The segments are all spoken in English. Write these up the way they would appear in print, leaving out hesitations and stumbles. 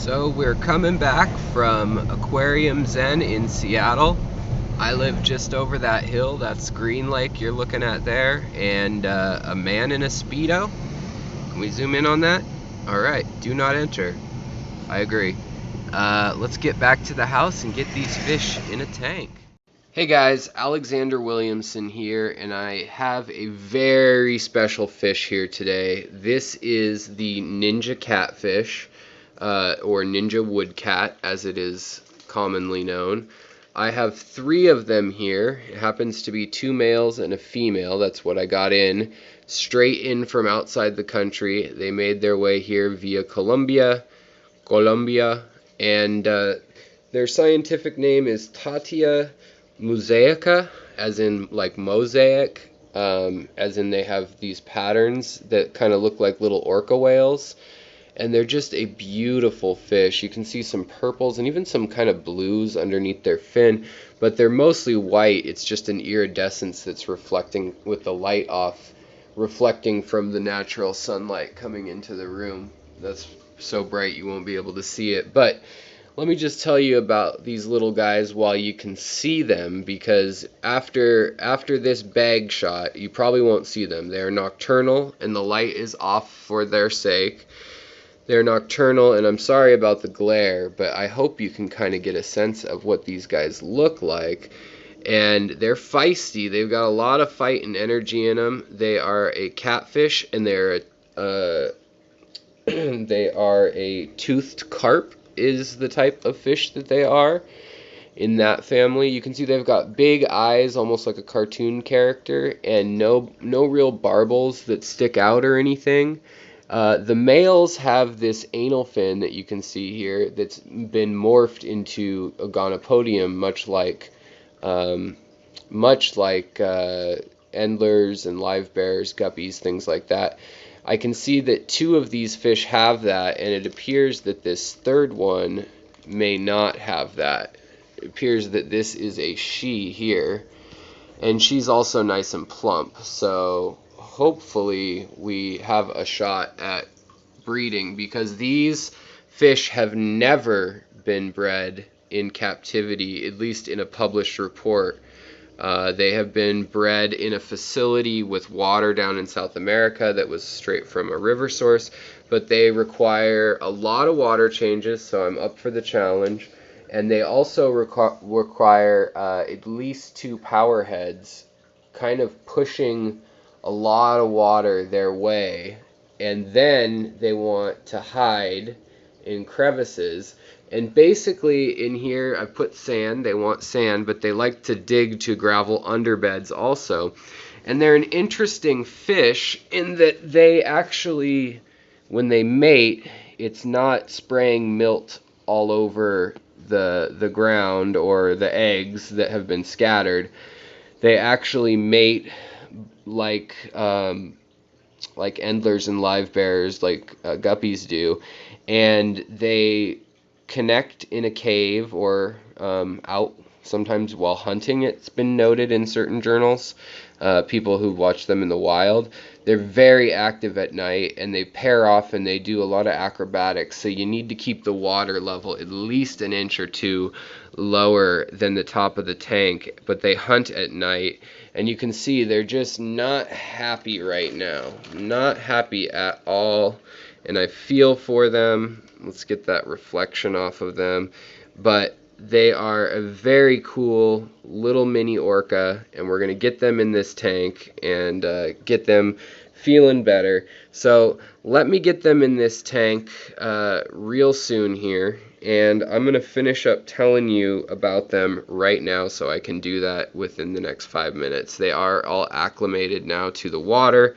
So we're coming back from Aquarium Zen in Seattle. I live just over that hill. That's Green Lake you're looking at there, and a man in a Speedo. Can we zoom in on that? Alright, do not enter. I agree. Let's get back to the house and get these fish in a tank. Hey guys, Alexander Williamson here, and I have a very special fish here today. This is the Ninja Catfish, or Ninja Woodcat as it is commonly known. I have 3 of them here. It happens to be 2 males and a female. That's what I got in, straight in from outside the country. They made their way here via Colombia, and their scientific name is Tatia musaica, as in like mosaic, as in they have these patterns that kind of look like little orca whales, and they're just a beautiful fish. You can see some purples and even some kind of blues underneath their fin, but they're mostly white. It's just an iridescence that's reflecting with the light off, reflecting from the natural sunlight coming into the room. That's so bright you won't be able to see it, but let me just tell you about these little guys while you can see them, because after this bag shot, you probably won't see them. They're nocturnal, and the light is off for their sake. They're nocturnal, and I'm sorry about the glare, but I hope you can kind of get a sense of what these guys look like. And they're feisty. They've got a lot of fight and energy in them. They are a catfish, and they are a toothed carp is the type of fish that they are in that family. You can see they've got big eyes, almost like a cartoon character, and no real barbels that stick out or anything. The males have this anal fin that you can see here that's been morphed into a gonopodium, much like endlers and live bears, guppies, things like that. I can see that 2 of these fish have that, and it appears that this third one may not have that. It appears that this is a she here, and she's also nice and plump, so hopefully we have a shot at breeding, because these fish have never been bred in captivity, at least in a published report. They have been bred in a facility with water down in South America that was straight from a river source, but they require a lot of water changes, so I'm up for the challenge. And they also require at least 2 power heads kind of pushing a lot of water their way, and then they want to hide in crevices. And basically in here I put sand. They want sand, but they like to dig to gravel underbeds also. And they're an interesting fish in that they actually, when they mate, it's not spraying milt all over the ground or the eggs that have been scattered. They actually mate like endlers and live bears, like guppies do, and they connect in a cave or out sometimes while hunting. It's been noted in certain journals, people who watch them in the wild. They're very active at night, and they pair off and they do a lot of acrobatics, so you need to keep the water level at least an inch or 2 lower than the top of the tank. But they hunt at night, and you can see they're just not happy right now, not happy at all, and I feel for them. Let's get that reflection off of them. But they are a very cool little mini orca, and we're going to get them in this tank and get them feeling better. So let me get them in this tank real soon here, and I'm going to finish up telling you about them right now so I can do that within the next 5 minutes. They are all acclimated now to the water,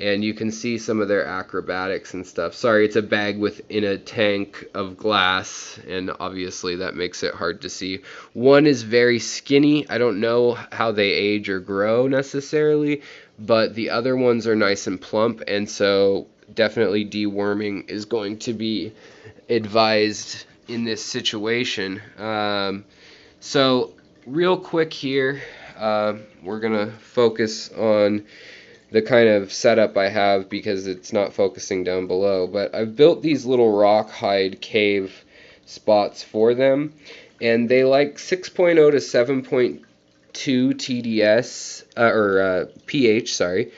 and you can see some of their acrobatics and stuff. Sorry, it's a bag within a tank of glass, and obviously that makes it hard to see. One is very skinny. I don't know how they age or grow necessarily, but the other ones are nice and plump, and so definitely deworming is going to be advised in this situation. So real quick here, we're going to focus on the kind of setup I have because it's not focusing down below. But I've built these little rock hide cave spots for them, and they like 6.0 to 7.2 TDS or pH, sorry.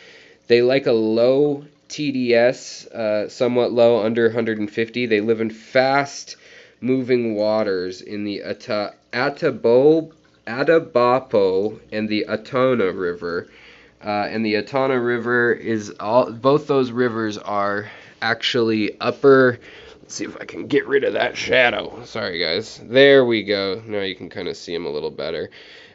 They like a low TDS, somewhat low, under 150. They live in fast moving waters in the Atabapo and the Atona River. And the Atana River is both those rivers are actually upper. Let's see if I can get rid of that shadow. Sorry, guys. There we go. Now you can kind of see them a little better.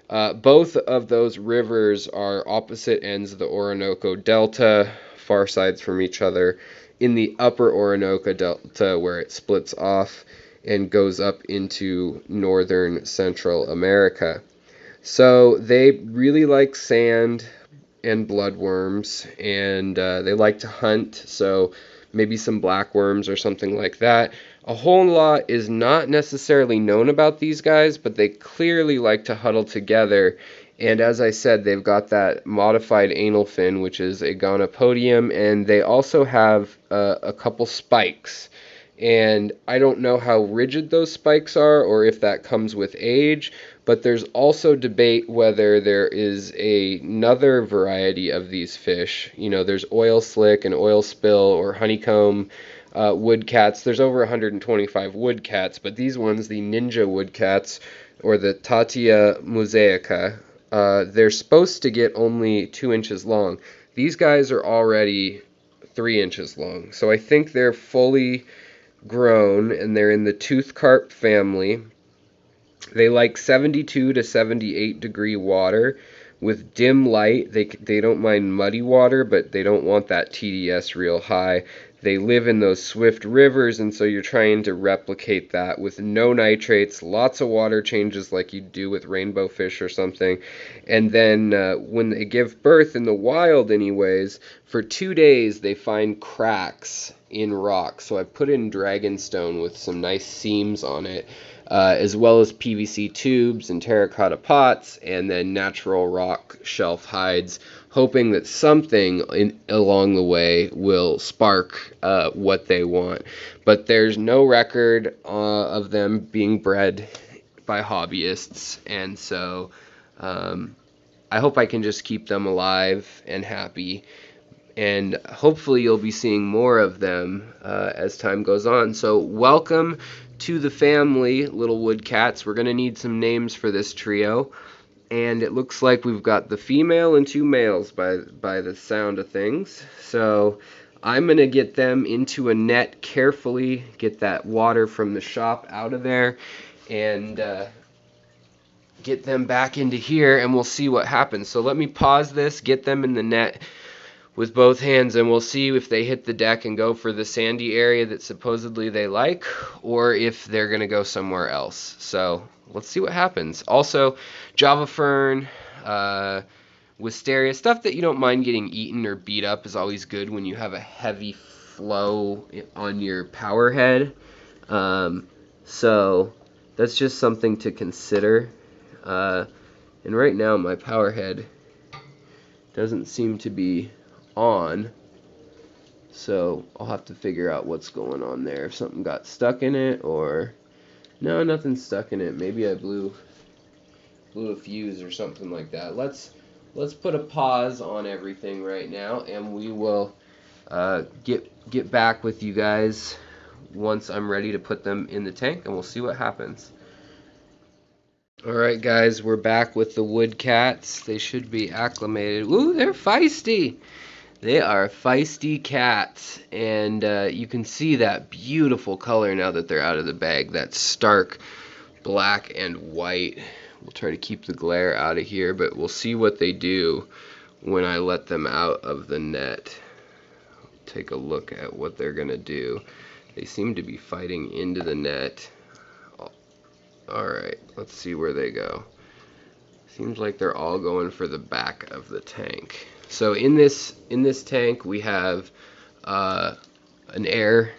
Both of those rivers are opposite ends of the Orinoco Delta, far sides from each other, in the upper Orinoco Delta where it splits off and goes up into northern Central America. So they really like sand and bloodworms, and they like to hunt, so maybe some blackworms or something like that. A whole lot is not necessarily known about these guys, but they clearly like to huddle together. And as I said, they've got that modified anal fin, which is a gonopodium, and they also have a couple spikes. And I don't know how rigid those spikes are or if that comes with age, but there's also debate whether there is another variety of these fish. You know, there's oil slick and oil spill or honeycomb woodcats. There's over 125 woodcats, but these ones, the ninja woodcats or the Tatia musaica, they're supposed to get only 2 inches long. These guys are already 3 inches long, so I think they're fully grown, and they're in the tooth carp family. They like 72 to 78 degree water with dim light. They don't mind muddy water, but they don't want that TDS real high. They live in those swift rivers, and so you're trying to replicate that with no nitrates, lots of water changes like you do with rainbow fish or something. And then when they give birth in the wild anyways, for 2 days they find cracks in rock. So I put in dragonstone with some nice seams on it, as well as PVC tubes and terracotta pots, and then natural rock shelf hides, hoping that something along the way will spark what they want. But there's no record of them being bred by hobbyists, and so I hope I can just keep them alive and happy. And hopefully you'll be seeing more of them as time goes on. So welcome to the family, little woodcats. We're going to need some names for this trio. And it looks like we've got the female and 2 males by the sound of things. So I'm going to get them into a net carefully, get that water from the shop out of there, and get them back into here, and we'll see what happens. So let me pause this, get them in the net with both hands, and we'll see if they hit the deck and go for the sandy area that supposedly they like, or if they're going to go somewhere else. So let's see what happens. Also, Java fern, wisteria, stuff that you don't mind getting eaten or beat up is always good when you have a heavy flow on your power head. So that's just something to consider. And right now my power head doesn't seem to be on, so I'll have to figure out what's going on there, if something got stuck in it, or no, nothing's stuck in it. Maybe I blew a fuse or something like that. Let's put a pause on everything right now, and we will get back with you guys once I'm ready to put them in the tank, and we'll see what happens. Alright guys, we're back with the woodcats. They should be acclimated. Ooh, they're feisty! They are feisty cats, and you can see that beautiful color now that they're out of the bag, that stark black and white. We'll try to keep the glare out of here, but we'll see what they do when I let them out of the net. Take a look at what they're going to do. They seem to be fighting into the net. Alright, let's see where they go. Seems like they're all going for the back of the tank. So in this tank we have an air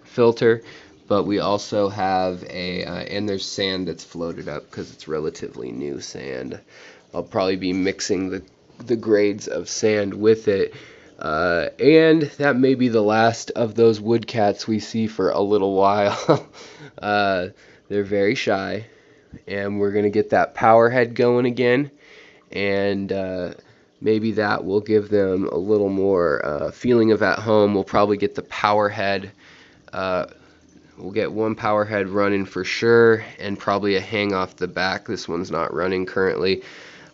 filter, but we also have and there's sand that's floated up because it's relatively new sand. I'll probably be mixing the grades of sand with it. And that may be the last of those woodcats we see for a little while. They're very shy, and we're going to get that power head going again, and maybe that will give them a little more feeling of at home. We'll probably get the power head. We'll get one power head running for sure, and probably a hang off the back. This one's not running currently,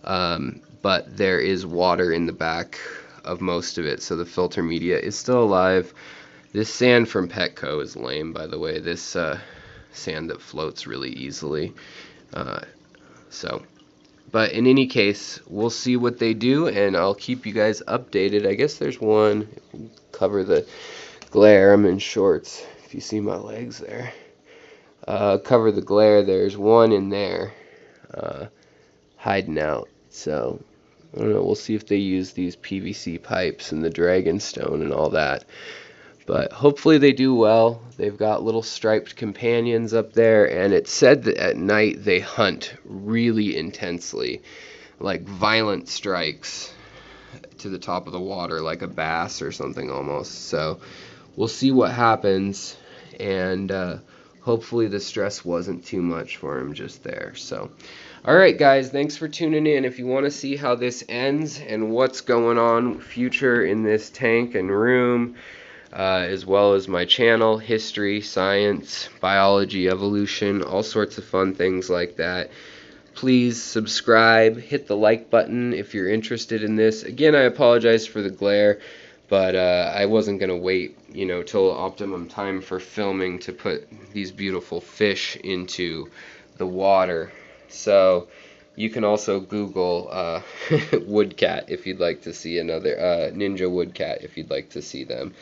but there is water in the back of most of it, so the filter media is still alive. This sand from Petco is lame, by the way. This sand that floats really easily. But in any case, we'll see what they do, and I'll keep you guys updated. I guess there's one. Cover the glare. I'm in shorts, if you see my legs there. Cover the glare. There's one in there hiding out. So I don't know. We'll see if they use these PVC pipes and the dragon stone and all that. But hopefully they do well. They've got little striped companions up there, and it's said that at night they hunt really intensely, like violent strikes to the top of the water, like a bass or something almost. So we'll see what happens, and hopefully the stress wasn't too much for him just there. So alright guys, thanks for tuning in. If you want to see how this ends and what's going on future in this tank and room, as well as my channel, history, science, biology, evolution, all sorts of fun things like that, please subscribe, hit the like button if you're interested in this. Again, I apologize for the glare, but I wasn't going to wait, till optimum time for filming to put these beautiful fish into the water. So you can also Google woodcat if you'd like to see another ninja woodcat if you'd like to see them.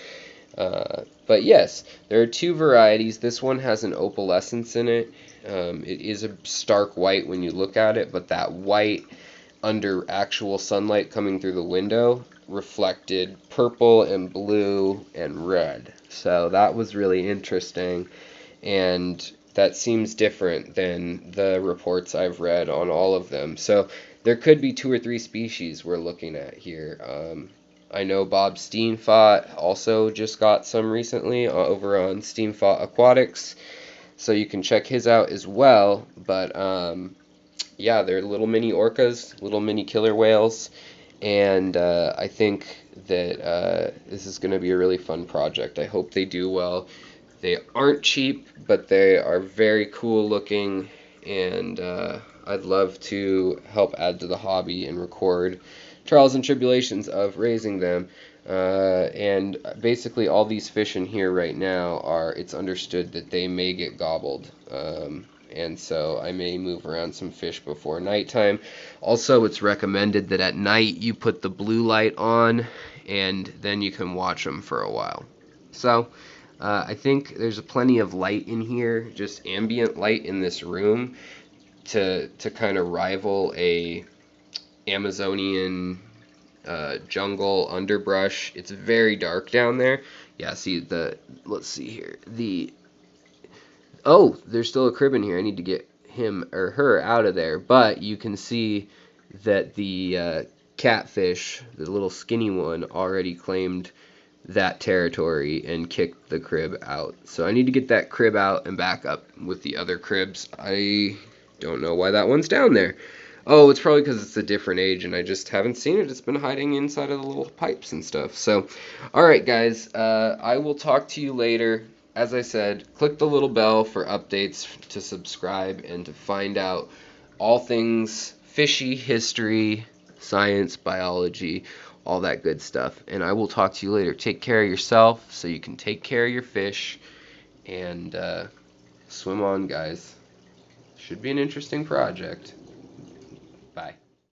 But yes, there are two varieties. This one has an opalescence in it. It is a stark white when you look at it, but that white under actual sunlight coming through the window reflected purple and blue and red. So that was really interesting, and that seems different than the reports I've read on all of them. So there could be 2 or 3 species we're looking at here. I know Bob Steenfot also just got some recently over on Steenfot Aquatics, so you can check his out as well. But yeah, they're little mini orcas, little mini killer whales, and I think that this is going to be a really fun project. I hope they do well. They aren't cheap, but they are very cool looking, and I'd love to help add to the hobby and record trials and tribulations of raising them. And basically all these fish in here right now it's understood that they may get gobbled. And so I may move around some fish before nighttime. Also, it's recommended that at night you put the blue light on, and then you can watch them for a while. So I think there's plenty of light in here, just ambient light in this room, to kind of rival a Amazonian jungle underbrush. It's very dark down there. Yeah, see let's see here. Oh, there's still a crib in here. I need to get him or her out of there. But you can see that the catfish, the little skinny one, already claimed that territory and kicked the crib out. So I need to get that crib out and back up with the other cribs. I don't know why that one's down there. Oh, it's probably because it's a different age and I just haven't seen it. It's been hiding inside of the little pipes and stuff. So, alright guys, I will talk to you later. As I said, click the little bell for updates, to subscribe, and to find out all things fishy, history, science, biology, all that good stuff. And I will talk to you later. Take care of yourself so you can take care of your fish. And swim on, guys. Should be an interesting project. Bye.